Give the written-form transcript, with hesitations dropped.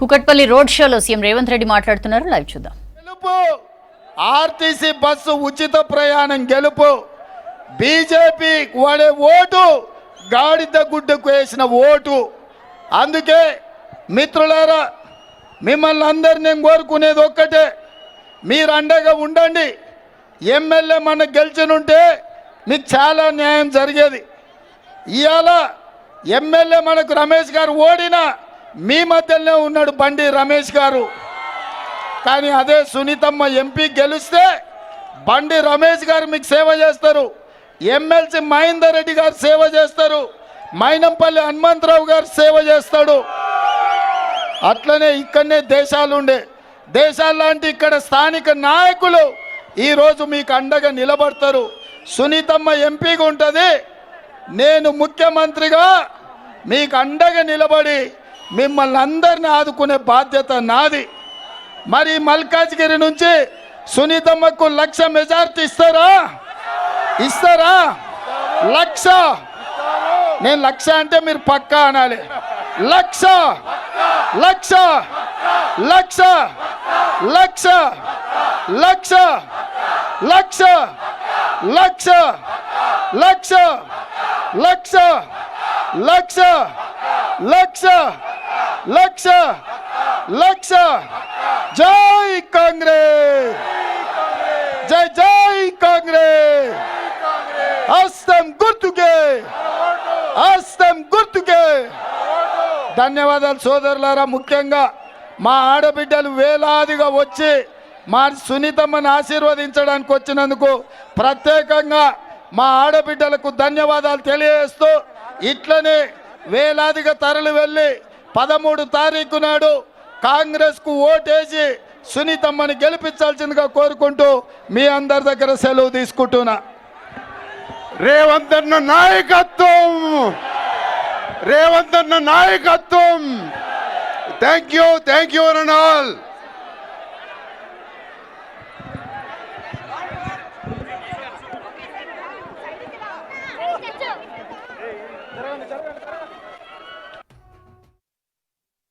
Kukatpally road షోలో CM Revanth Reddy మాట్లాడుతున్నారు. Live చూద్దాం. గెలుపు ఆర్టీసీ బస్సు ఉచిత ప్రయాణం గెలుపు. బీజేపీ వాడే ఓటు గాడిద గుడ్డకు వేసిన ఓటు. అందుకే మిత్రులారా, మిమ్మల్ని అందరిని నేను కోరుకునేది ఒక్కటే, మీరు అండగా ఉండండి. ఎమ్మెల్యే మనకు గెలిచినుంటే మీకు చాలా న్యాయం జరిగేది. ఇవాళ ఎమ్మెల్యే మనకు రమేష్ గారు ఓడినా మీ మధ్యలోనే ఉన్నాడు బండి రమేష్ గారు. కానీ అదే సునీతమ్మ ఎంపీ గెలిస్తే బండి రమేష్ గారు మీకు సేవ చేస్తారు, ఎమ్మెల్సీ మహేందర్ రెడ్డి గారు సేవ చేస్తారు, మైనంపల్లి హనుమంతరావు గారు సేవ చేస్తాడు. అట్లనే ఇక్కడనే దేశాలాంటి ఇక్కడ స్థానిక నాయకులు ఈరోజు మీకు అండగా నిలబడతారు. సునీతమ్మ ఎంపీగా ఉంటుంది, నేను ముఖ్యమంత్రిగా మీకు అండగా నిలబడి మిమ్మల్ని అందరినీ ఆదుకునే బాధ్యత నాది. మరి మల్కాజ్గిరి నుంచి సునీతమ్మకు 1,00,000 మెజార్టీ ఇస్తారా? 1,00,000. నేను 1,00,000 అంటే మీరు పక్కా అనాలి. 1,00,000. జై కాంగ్రెస్, జై జై కాంగ్రెస్. హస్తం గుర్తుకే. ధన్యవాదాలు సోదరులారా. ముఖ్యంగా మా ఆడబిడ్డలు వేలాదిగా వచ్చి మా సునీతమ్మని ఆశీర్వదించడానికి వచ్చినందుకు ప్రత్యేకంగా మా ఆడబిడ్డలకు ధన్యవాదాలు తెలియజేస్తూ, ఇట్లనే వేలాదిగా తరలి వెళ్ళి 13 తారీఖు నాడు కాంగ్రెస్కు ఓటేసి సునీతమ్మని గెలిపించాల్సిందిగా కోరుకుంటూ మీ అందరి దగ్గర సెలవు తీసుకుంటున్నా. రేవంత్ అన్న నాయకత్వం. Thank you all.